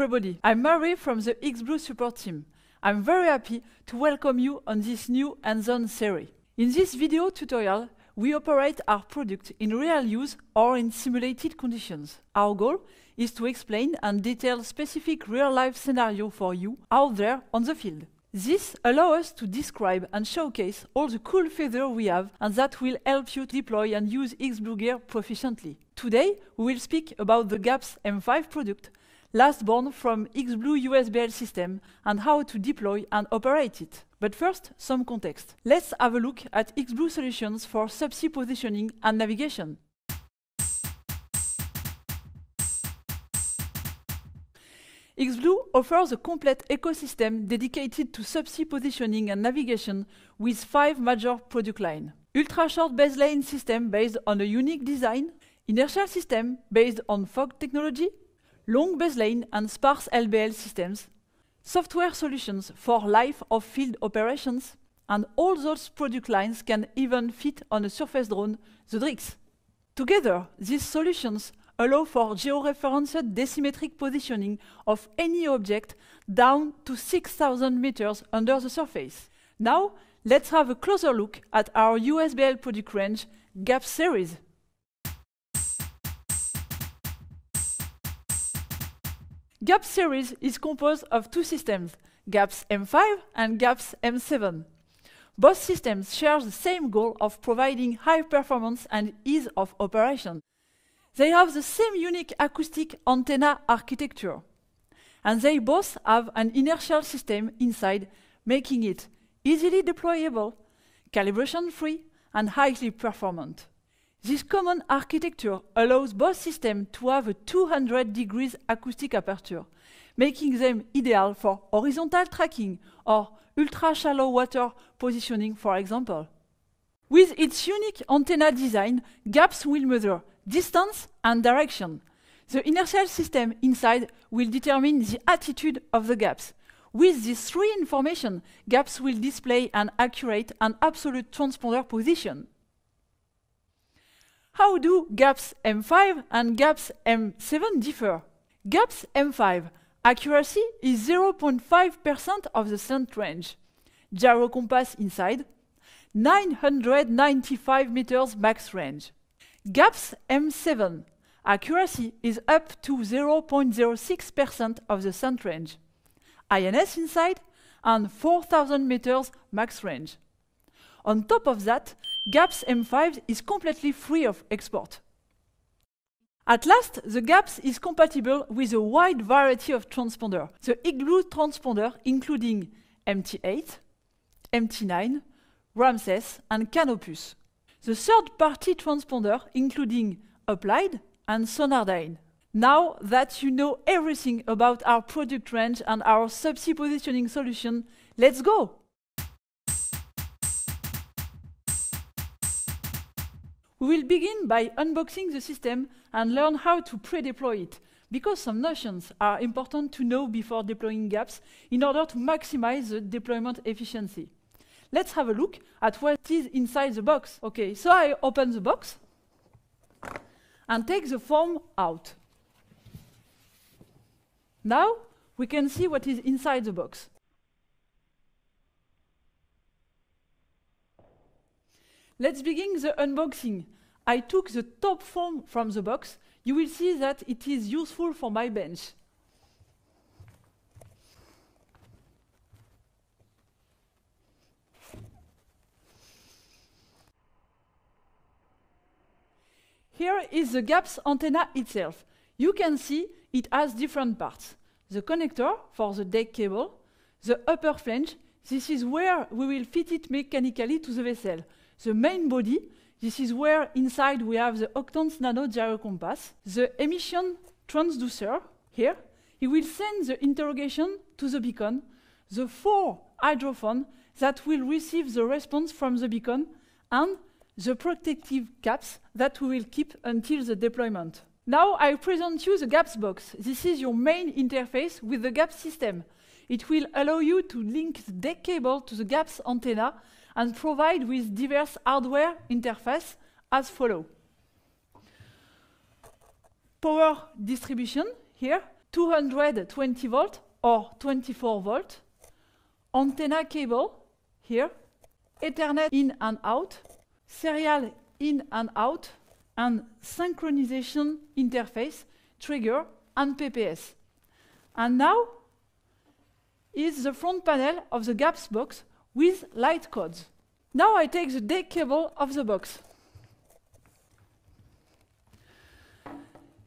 everybody, I'm Marie from the XBlue support team. I'm very happy to welcome you on this new hands-on series. In this video tutorial, we operate our product in real use or in simulated conditions. Our goal is to explain and detail specific real-life scenario for you out there on the field. This allows us to describe and showcase all the cool features we have and that will help you deploy and use XBlue gear proficiently. Today, we will speak about the GAPS M5 product, last born from XBlue USBL system, and how to deploy and operate it. But first, some context. Let's have a look at XBlue solutions for subsea positioning and navigation. XBlue offers a complete ecosystem dedicated to subsea positioning and navigation with 5 major product lines. Ultra-short baselane system based on a unique design, inertial system based on fog technology, long baselane and sparse LBL systems, software solutions for live or field operations, and all those product lines can even fit on a surface drone, the DriX. Together, these solutions allow for georeferenced decimmetric positioning of any object down to 6,000 meters under the surface. Now, let's have a closer look at our USBL product range, GAPS series. GAPS series is composed of 2 systems, GAPS M5 and GAPS M7. Both systems share the same goal of providing high performance and ease of operation. They have the same unique acoustic antenna architecture, and they both have an inertial system inside, making it easily deployable, calibration-free, and highly performant. This common architecture allows both systems to have a 200 degrees acoustic aperture, making them ideal for horizontal tracking or ultra-shallow water positioning, for example. With its unique antenna design, GAPS will measure distance and direction. The inertial system inside will determine the attitude of the GAPS. With these 3 information, GAPS will display an accurate and absolute transponder position. How do GAPS M5 and GAPS M7 differ? GAPS M5 accuracy is 0.5% of the scent range. Gyro compass inside, 995 meters max range. GAPS M7 accuracy is up to 0.06% of the scent range. INS inside and 4,000 meters max range. On top of that, GAPS M5 is completely free of export. At last, the GAPS is compatible with a wide variety of transponders. The XBlue transponder including MT8, MT9, Ramses and Canopus. The third-party transponder including Uplight and Sonardyne. Now that you know everything about our product range and our subsea positioning solution, let's go! We will begin by unboxing the system and learn how to pre-deploy it, because some notions are important to know before deploying GAPS in order to maximize the deployment efficiency. Let's have a look at what is inside the box. Okay, so I open the box and take the foam out. Now we can see what is inside the box. Let's begin the unboxing. I took the top foam from the box. You will see that it is useful for my bench. Here is the GAPS antenna itself. You can see it has different parts. The connector for the deck cable, the upper flange, this is where we will fit it mechanically to the vessel. The main body, this is where inside we have the Octans Nano gyro compass. The emission transducer, here, it will send the interrogation to the beacon, the 4 hydrophone that will receive the response from the beacon, and the protective caps that we will keep until the deployment. Now I present you the GAPS box. This is your main interface with the GAPS system. It will allow you to link the deck cable to the GAPS antenna and provide with diverse hardware interface as follow. Power distribution here 220 volt or 24 volt, antenna cable here, Ethernet in and out, serial in and out, and synchronization interface, trigger, and PPS. And now is the front panel of the GAPS box with light codes. Now I take the DAC cable of the box.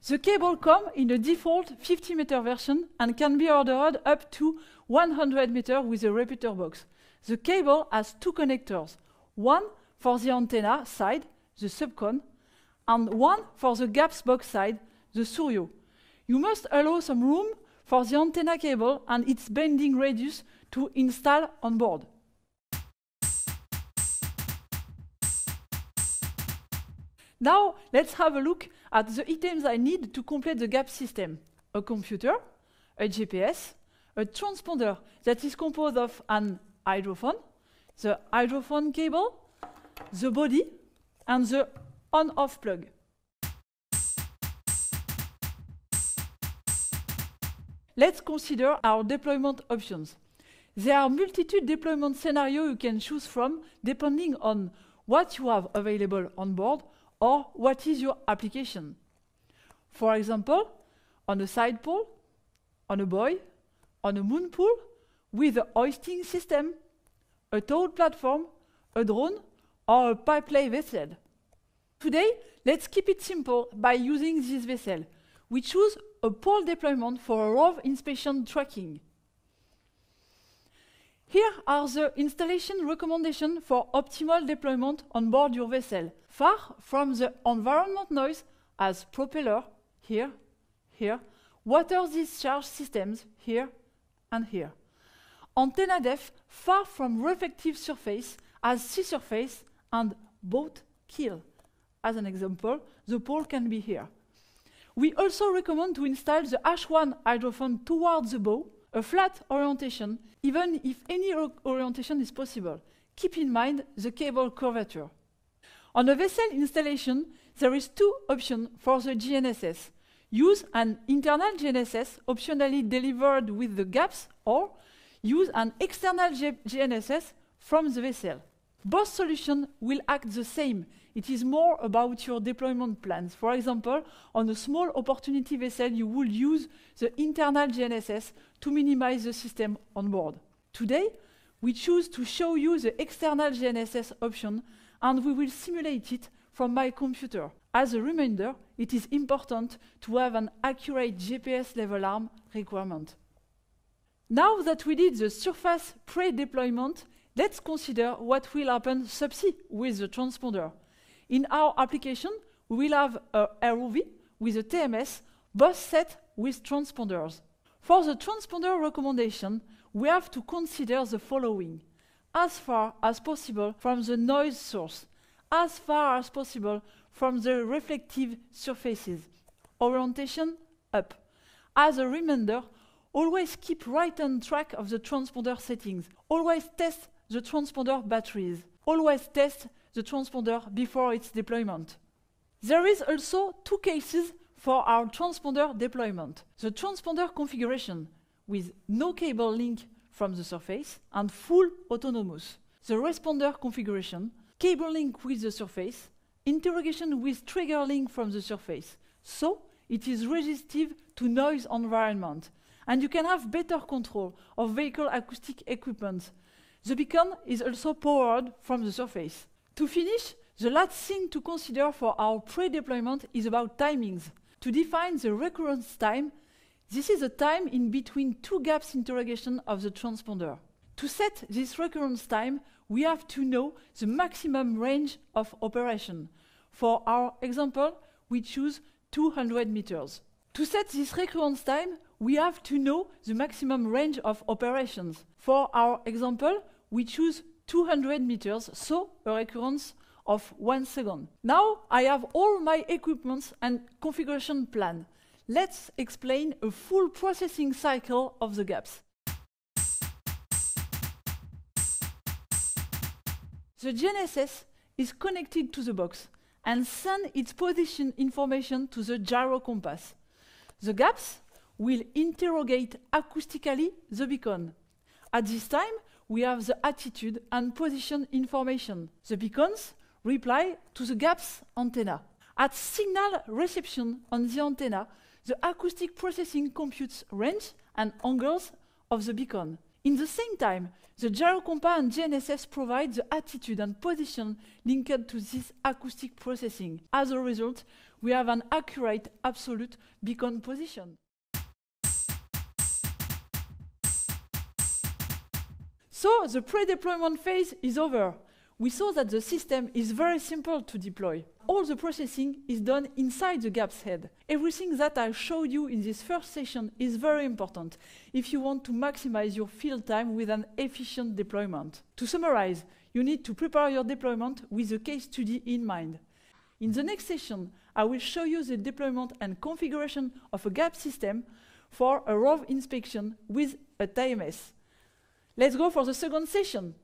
The cable comes in a default 50 meter version and can be ordered up to 100 meter with a repeater box. The cable has two connectors, one for the antenna side, the subcon, and one for the GAPS box side, the Suryo. You must allow some room for the antenna cable and its bending radius to install on board. Now let's have a look at the items I need to complete the GAPS system. A computer, a GPS, a transponder that is composed of an hydrophone, the hydrophone cable, the body, and the on-off plug. Let's consider our deployment options. There are multitude deployment scenarios you can choose from depending on what you have available on board or what is your application. For example, on a side pole, on a buoy, on a moon pool, with a hoisting system, a towed platform, a drone, or a pipe-lay vessel. Today, let's keep it simple by using this vessel. We choose a pole deployment for a ROV inspection tracking. Here are the installation recommendations for optimal deployment on board your vessel, far from the environment noise as propeller, here, here, water discharge systems, here and here. Antenna depth far from reflective surface as sea surface and boat keel. As an example, the pole can be here. We also recommend to install the H1 hydrophone towards the bow, a flat orientation, even if any orientation is possible. Keep in mind the cable curvature. On a vessel installation, there is two options for the GNSS. Use an internal GNSS optionally delivered with the GAPS, or use an external GNSS from the vessel. Both solutions will act the same. It is more about your deployment plans. For example, on a small opportunity vessel, you will use the internal GNSS to minimize the system on board. Today, we choose to show you the external GNSS option, and we will simulate it from my computer. As a reminder, it is important to have an accurate GPS level arm requirement. Now that we did the surface pre-deployment, let's consider what will happen subsea with the transponder. In our application, we will have a ROV with a TMS, both set with transponders. For the transponder recommendation, we have to consider the following: as far as possible from the noise source, as far as possible from the reflective surfaces, orientation up. As a reminder, always keep right-hand track of the transponder settings. Always test the transponder batteries. Always test the transponder before its deployment. There is also two cases for our transponder deployment. The transponder configuration with no cable link from the surface and full autonomous. The responder configuration, cable link with the surface, interrogation with trigger link from the surface. So it is resistive to noise environment, and you can have better control of vehicle acoustic equipment. The beacon is also powered from the surface. To finish, the last thing to consider for our pre-deployment is about timings. To define the recurrence time, this is the time in between two GAPS interrogation of the transponder. To set this recurrence time, we have to know the maximum range of operation. For our example, we choose 200 meters. To set this recurrence time, we have to know the maximum range of operations. For our example, we choose 200 meters, so a recurrence of 1 second. Now I have all my equipments and configuration plan. Let's explain a full processing cycle of the GAPS. The GNSS is connected to the box and sends its position information to the gyro compass. The GAPS will interrogate acoustically the beacon. At this time, we have the attitude and position information. The beacons reply to the GAPS antenna. At signal reception on the antenna, the acoustic processing computes range and angles of the beacon. In the same time, the gyrocompa and GNSS provide the attitude and position linked to this acoustic processing. As a result, we have an accurate absolute beacon position. So the pre-deployment phase is over. We saw that the system is very simple to deploy. All the processing is done inside the GAPS head. Everything that I showed you in this first session is very important if you want to maximize your field time with an efficient deployment. To summarize, you need to prepare your deployment with a case study in mind. In the next session, I will show you the deployment and configuration of a GAPS system for a ROV inspection with a TMS. Let's go for the second session.